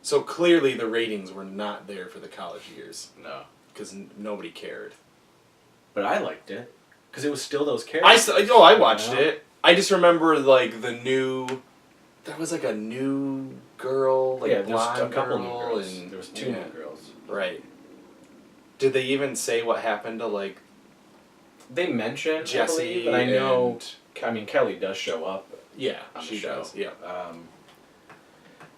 So clearly the ratings were not there for the College Years. No. Because nobody cared. But I liked it. Because it was still those characters. I watched it. I just remember, like, the new... There was, like, a new girl, like, yeah, blonde there was a couple girl, new girls. and There was 2 new girls. Right. Did they even say what happened to, like... They mentioned Jesse, but I know... Kelly does show up. Yeah, on she the show. does, yeah.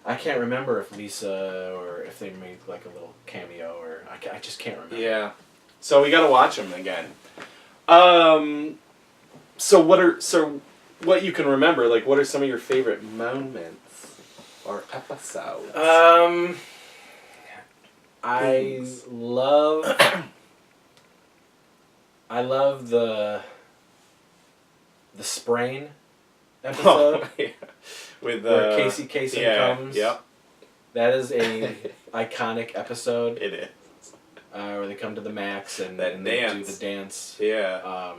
I can't remember if Lisa or if they made, like, a little cameo, or... I just can't remember. Yeah. So we gotta watch them again. So what you can remember, like, what are some of your favorite moments or episodes? I love the sprain episode. Oh, yeah. With where Casey Kasem comes. Yep. That is a iconic episode. It is. Where they come to the Max and That they dance. do the dance. Yeah.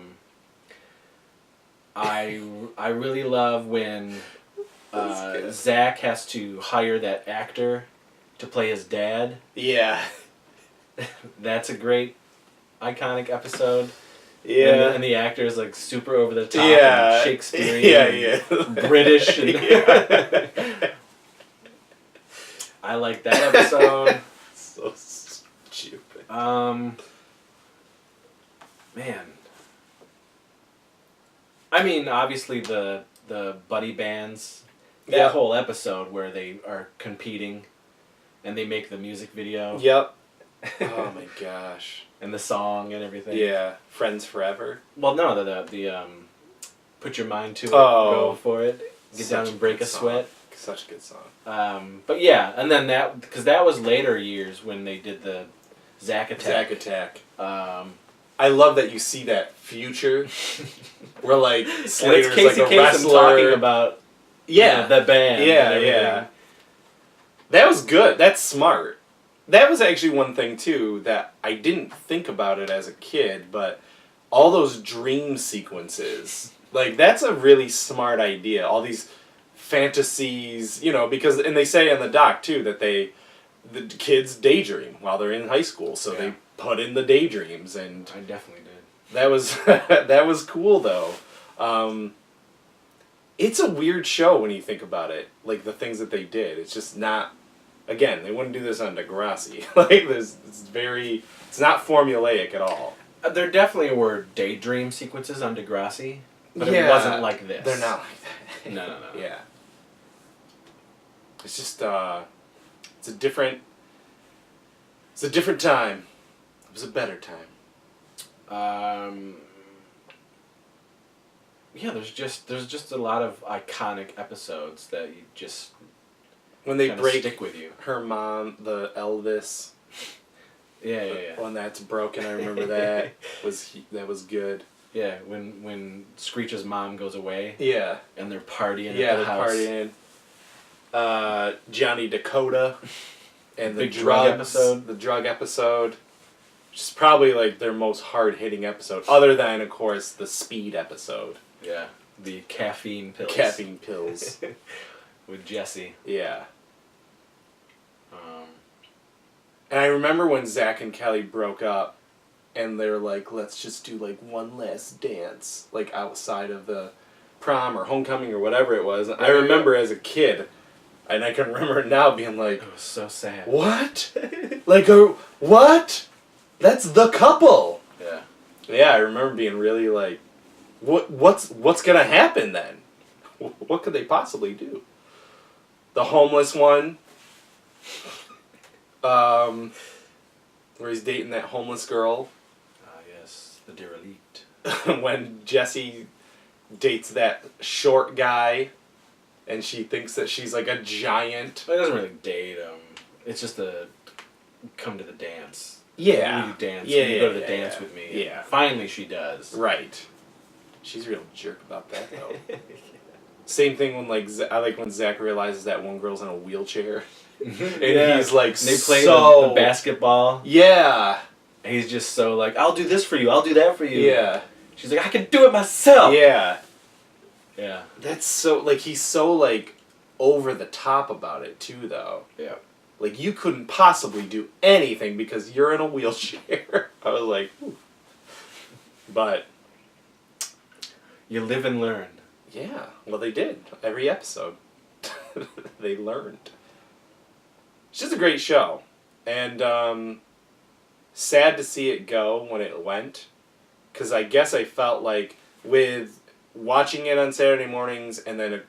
I really love when Zach has to hire that actor to play his dad. Yeah. That's a great, iconic episode. Yeah. And the actor is like super over the top. Yeah. And Shakespearean. British. And I like that episode. So stupid. Man. I mean, obviously the buddy bands. That whole episode where they are competing, and they make the music video. Yep. Oh my gosh. And the song and everything. Yeah. Friends Forever. Well, no, the put your mind to it, go for it, get down and break a sweat. Such a good song. But yeah, and then because that was later years when they did the Zack Attack. Zack Attack. I love that you see that future where, like, Slater's Casey like a Kasem wrestler. talking about the band. Yeah. That was good. That's smart. that was actually one thing, too, that I didn't think about it as a kid, but all those dream sequences, like, that's a really smart idea. All these fantasies, you know, because, and they say in the doc, too, that the kids daydream while they're in high school, so they put in the daydreams, and... I definitely did. That was, that was cool, though. It's a weird show when you think about it, like, the things that they did. It's just not... Again, they wouldn't do this on Degrassi. Like, it's not formulaic at all. There definitely were daydream sequences on Degrassi, but it wasn't like this. They're not like that. No. Yeah. It's just, it's a different time. It was a better time. Yeah, there's just a lot of iconic episodes that you just... When they break stick with you. Her mom, the Elvis. Yeah. When that's broken, I remember that. That was good. Yeah, when Screech's mom goes away. Yeah. And they're partying at the house. Yeah, they're partying. Johnny Dakota. And the drug episode. The drug episode. Which is probably like their most hard-hitting episode. Other than, of course, the speed episode. Yeah. The caffeine pills. Caffeine pills. With Jesse. Yeah. And I remember when Zach and Kelly broke up, and they're like, let's just do, like, one last dance, like, outside of the prom or homecoming or whatever it was. I remember as a kid, and I can remember it now being like... It was so sad. What? Like, what? That's the couple! Yeah. Yeah, I remember being really like, what's gonna happen then? What could they possibly do? The homeless one... where he's dating that homeless girl. Yes, the derelict. When Jessie dates that short guy, and she thinks that she's like a giant. It doesn't really date him. It's just a come to the dance. Yeah. Will you dance? Yeah, Will you go to the dance with me? Yeah. Finally, she does. Right. She's a real jerk about that, though. Same thing when I like when Zach realizes that one girl's in a wheelchair. And he's like, and they play the basketball. Yeah. And he's just so like, I'll do this for you, I'll do that for you. Yeah. She's like, I can do it myself. Yeah. Yeah. That's so, like, he's so, like, over the top about it, too, though. Yeah. Like, you couldn't possibly do anything because you're in a wheelchair. I was like, ooh. But. You live and learn. Yeah. Well, they did. Every episode. They learned. It's just a great show. And sad to see it go when it went. Because I guess I felt like with watching it on Saturday mornings and then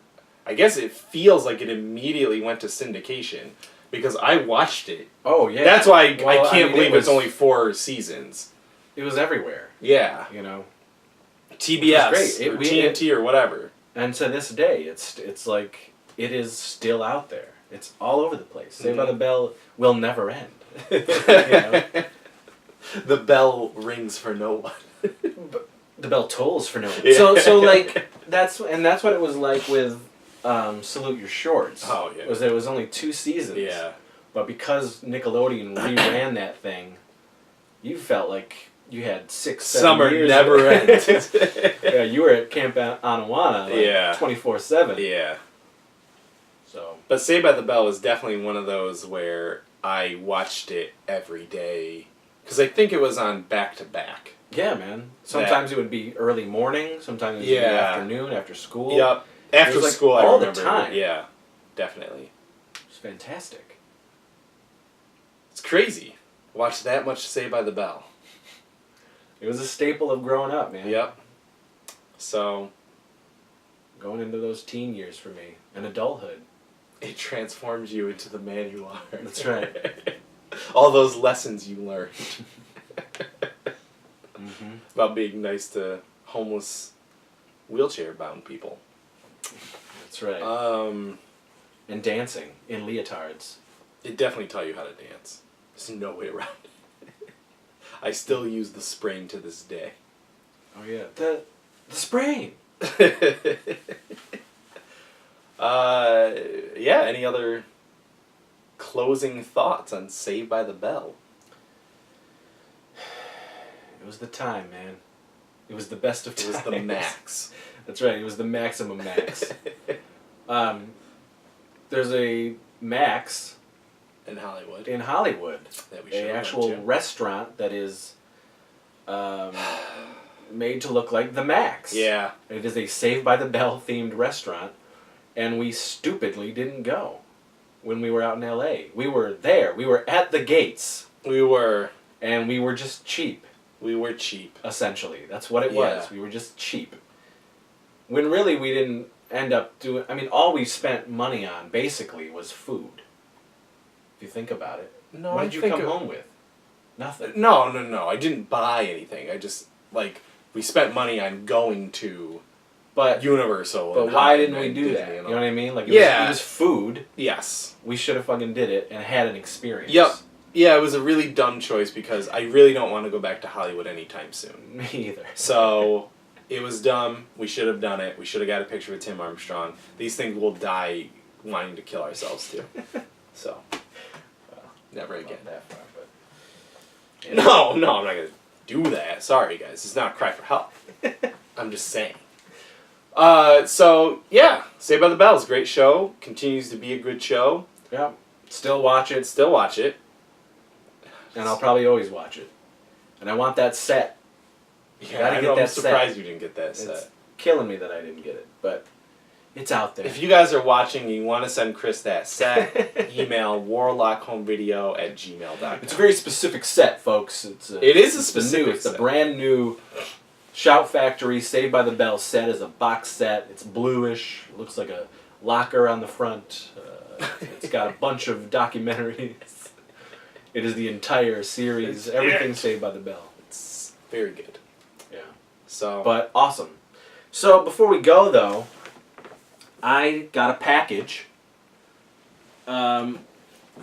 I guess it feels like it immediately went to syndication. Because I watched it. Oh, yeah. That's why I can't believe it's only 4 seasons. It was everywhere. Yeah. You know? TBS or TNT or whatever. And to this day, it's like, it is still out there. It's all over the place. Saved by the Bell will never end. You know? The bell rings for no one. The bell tolls for no one. Yeah. So like, that's what it was like with Salute Your Shorts. Oh, yeah. It was only 2 seasons. Yeah. But because Nickelodeon reran that thing, you felt like you had 6, 7 Summer years. never ends. Yeah, you were at Camp Anawana like 24/7. Yeah. So. But Saved by the Bell was definitely one of those where I watched it every day. Because I think it was on back-to-back. Yeah, man. Sometimes it would be early morning. Sometimes it would be afternoon, after school. Yep. After like school, all I remember. the time. Yeah, definitely. It's fantastic. It's crazy. Watch that much Saved by the Bell. It was a staple of growing up, man. Yep. So. Going into those teen years for me. And adulthood. It transforms you into the man you are. That's right. All those lessons you learned. Mm-hmm. About being nice to homeless, wheelchair-bound people. That's right. And dancing in leotards. It definitely taught you how to dance. There's no way around it. I still use the sprain to this day. Oh yeah, the sprain. Yeah. Any other closing thoughts on Saved by the Bell? It was the time, man. It was the best of times. It was the max. That's right. It was the maximum max. There's a Max in Hollywood. That we should actual restaurant that is made to look like the Max. Yeah. It is a Saved by the Bell themed restaurant, and we stupidly didn't go when we were out in L.A. We were there. We were at the gates. We were. And we were just cheap. We were cheap. Essentially. That's what it was. We were just cheap. When really we didn't end up doing... I mean, all we spent money on, basically, was food. If you think about it. No, what did you come home with? Nothing. No. I didn't buy anything. I just, we spent money on going to Universal. But why didn't we do that? You know what I mean? Like, it was food. Yes. We should have fucking did it and had an experience. Yep. Yeah, it was a really dumb choice because I really don't want to go back to Hollywood anytime soon. Me either. So, it was dumb. We should have done it. We should have got a picture with Tim Armstrong. These things will die wanting to kill ourselves, too. So, never again. That far, but... No, I'm not going to do that. Sorry, guys. It's not a cry for help. I'm just saying. So, yeah. Saved by the Bell is a great show. Continues to be a good show. Yeah. Still watch it. Still watch it. And I'll probably always watch it. And I want that set. Yeah, I'm surprised you didn't get that set. It's killing me that I didn't get it, but it's out there. If you guys are watching and you want to send Chris that set, email warlockhomevideo@gmail.com. It's a very specific set, folks. It's a specific set. It's a brand new Shout Factory Saved by the Bell set. Is a box set. It's bluish. It looks like a locker on the front. It's got a bunch of documentaries. It is the entire series. Everything Saved by the Bell. It's very good. Yeah. So. But awesome. So before we go, though, I got a package from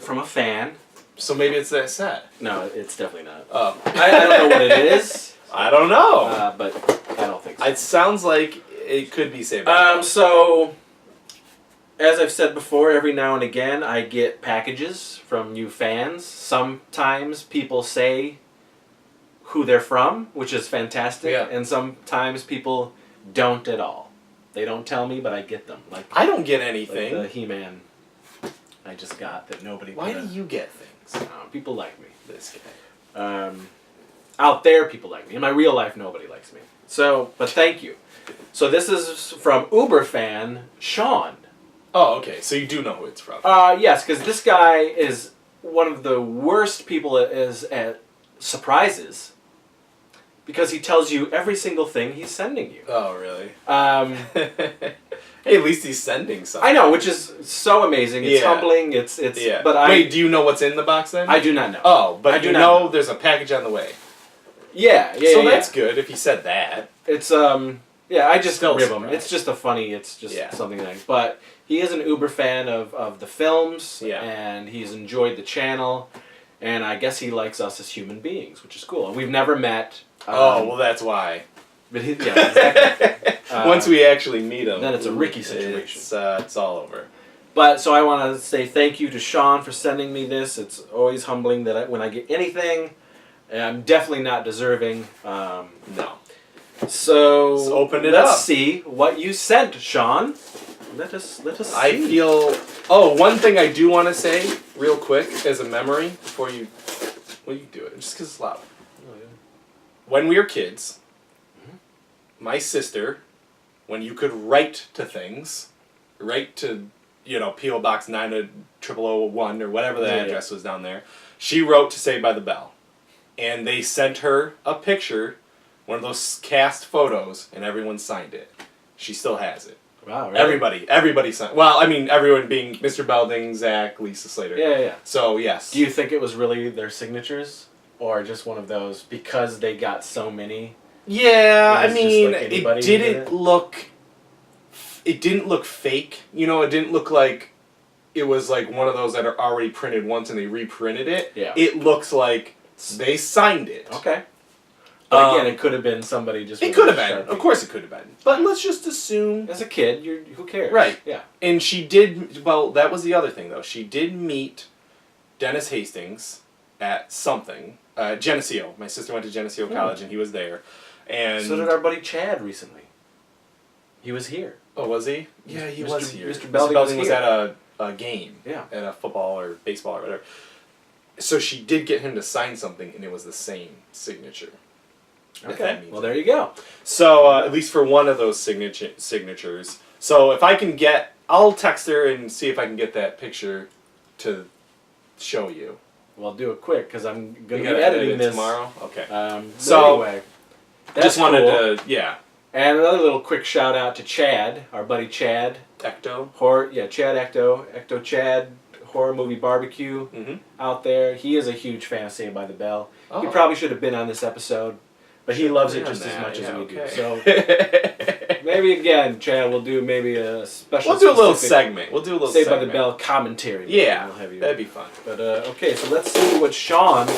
a fan. So maybe it's that set. No, it's definitely not. Oh. I don't know what it is. I don't know. But I don't think so. It sounds like it could be Saved by the Bell. So, as I've said before, every now and again I get packages from new fans. Sometimes people say who they're from, which is fantastic. Yeah. And sometimes people don't at all. They don't tell me, but I get them. Like I don't get anything. Like the He-Man I just got that nobody... Why do you get things? People like me. This guy. Out there, people like me. In my real life, nobody likes me. So, but thank you. So this is from Uber fan Sean. Oh, okay. So you do know who it's from. Yes, because this guy is one of the worst people at surprises. Because he tells you every single thing he's sending you. Oh, really? Hey, at least he's sending something. I know, which is so amazing. It's humbling. It's. Yeah. But wait, do you know what's in the box then? I do not know. Oh, but I do you know there's a package on the way. Yeah. So that's good if he said that. It's Yeah, I just Still rib him. surprised. It's just something nice. But he is an Uber fan of the films, and he's enjoyed the channel, and I guess he likes us as human beings, which is cool. We've never met. Well, that's why. But exactly. Once we actually meet him, then it's a Ricky situation. It's all over. But so I want to say thank you to Sean for sending me this. It's always humbling that when I get anything, I'm definitely not deserving. No. So let's open it let's up. see what you sent, Sean. Let us see. I feel. Oh, one thing I do want to say, real quick, as a memory, before you. Well, you do it just because it's loud. Oh, yeah. When we were kids, my sister, when you could write to things, write to, P.O. Box 90001 or whatever the address was down there, she wrote to Saved by the Bell. And they sent her a picture, one of those cast photos, and everyone signed it. She still has it. Wow, really? Everybody signed. Well, I mean, everyone being Mr. Belding, Zach, Lisa Slater. Yeah. So, yes. Do you think it was really their signatures? Or just one of those, because they got so many? Yeah, I It mean, it didn't look fake. It didn't look like it was like one of those that are already printed once and they reprinted it. Yeah. It looks like they signed it. Okay. But again, it could have been somebody just... It could have been. Of course it could have been. But let's just assume... As a kid, who cares? Right. Yeah. And she did... Well, that was the other thing, though. She did meet Dennis Hastings at something. Geneseo. My sister went to Geneseo College, and he was there. And so did our buddy Chad recently. He was here. Oh, was he? Yeah, he was here. Mr. Belding was at a game. Yeah. At a football or baseball or whatever. So she did get him to sign something, and it was the same signature. Okay. Well, there you go. So, at least for one of those signatures. So, if I can I'll text her and see if I can get that picture to show you. Well, do it quick, because I'm going to be editing this tomorrow. Okay. So, anyway, just wanted to, yeah. And another little quick shout out to Chad, our buddy Chad. Ecto. Chad Ecto. Ecto Chad, horror movie barbecue out there. He is a huge fan of Saved by the Bell. Oh. He probably should have been on this episode, but he loves it just as much as we do. So maybe again, Chad, we'll do maybe a special. We'll do a little segment. We'll do a little Saved by the Bell commentary. Yeah, that'd be fun. But okay, so let's see what Sean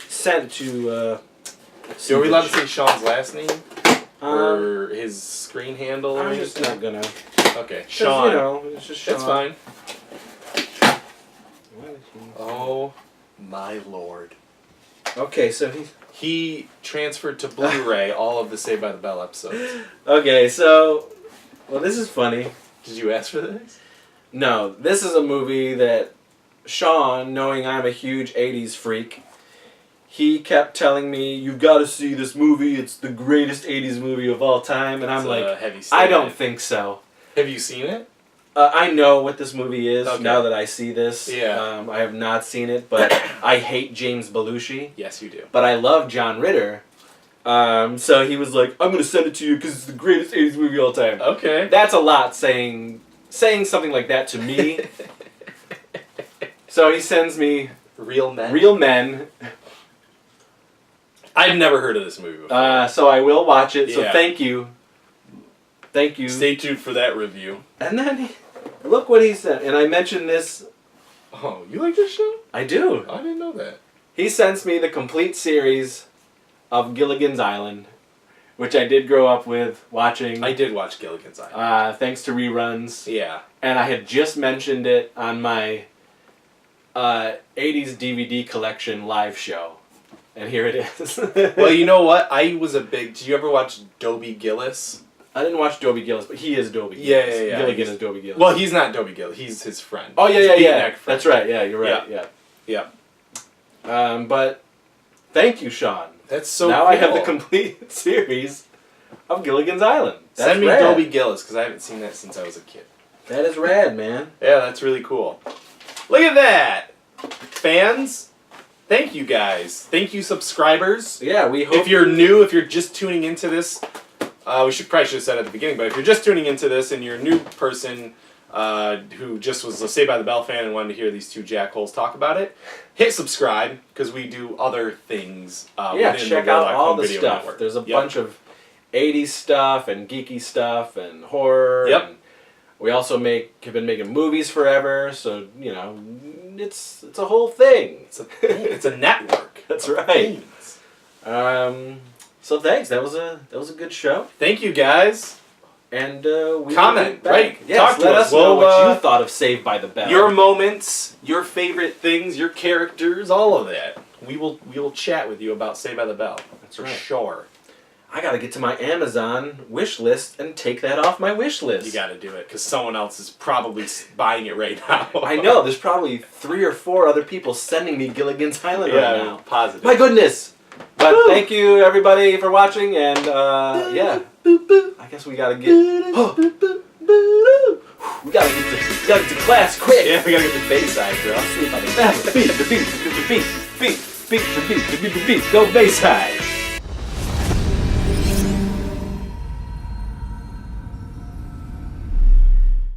sent to. So are we allowed to say Sean's last name or his screen handle? I'm just not gonna. Okay, Sean. You know, it's just Sean. That's fine. Oh my lord. Okay, so he transferred to Blu-ray all of the Saved by the Bell episodes. Okay, so this is funny. Did you ask for this? No, this is a movie that Sean, knowing I'm a huge 80's freak, he kept telling me, "You got to see this movie. It's the greatest 80's movie of all time." And I'm like, "I don't think so." Have you seen it? I know what this movie is now that I see this. Yeah. I have not seen it, but I hate James Belushi. Yes, you do. But I love John Ritter. So he was like, "I'm going to send it to you because it's the greatest 80's movie of all time." Okay. That's a lot saying something like that to me. So he sends me Real Men. Real Men. I've never heard of this movie before. So I will watch it. So thank you. Thank you. Stay tuned for that review. And then, look what he sent. And I mentioned this. Oh, you like this show? I do. I didn't know that. He sends me the complete series of Gilligan's Island, which I did grow up with watching. I did watch Gilligan's Island. Thanks to reruns. Yeah. And I had just mentioned it on my 80's DVD collection live show. And here it is. Well, you know what? Did you ever watch Dobie Gillis? I didn't watch Dobie Gillis, but he is Dobie Gillis. Yeah. Gilligan is Dobie Gillis. Well, he's not Dobie Gillis. He's his friend. Oh, yeah. That's right. Yeah, you're right. Yeah. But thank you, Sean. That's so now cool. I have the complete series of Gilligan's Island. That's Send me rad. Dobie Gillis, because I haven't seen that since I was a kid. That is rad, man. Yeah, that's really cool. Look at that! Fans, thank you guys. Thank you, subscribers. Yeah, we hope... If you're new, if you're just tuning into this, we should have said at the beginning, but if you're just tuning into this and you're a new person who just was a Saved by the Bell fan and wanted to hear these two jackholes talk about it, hit subscribe, because we do other things within check the out all the Video stuff. Network. There's a bunch of 80s stuff and geeky stuff and horror. Yep. And we also have been making movies forever, so, you know, it's a whole thing. It's a network. That's right. So thanks. That was a good show. Thank you, guys. And we comment, right? Yes, Talk to let us. us know what you thought of Saved by the Bell. Your moments, your favorite things, your characters, all of that. We will chat with you about Saved by the Bell. That's for right. sure. I gotta get to my Amazon wish list and take that off my wish list. You gotta do it, because someone else is probably buying it right now. I know, there's probably 3 or 4 other people sending me Gilligan's Island right now. Positive. My goodness! But thank you everybody for watching, and yeah, I guess we gotta get... we gotta get to class quick! Yeah, we gotta get the Bayside, bro. The beat, go Bayside!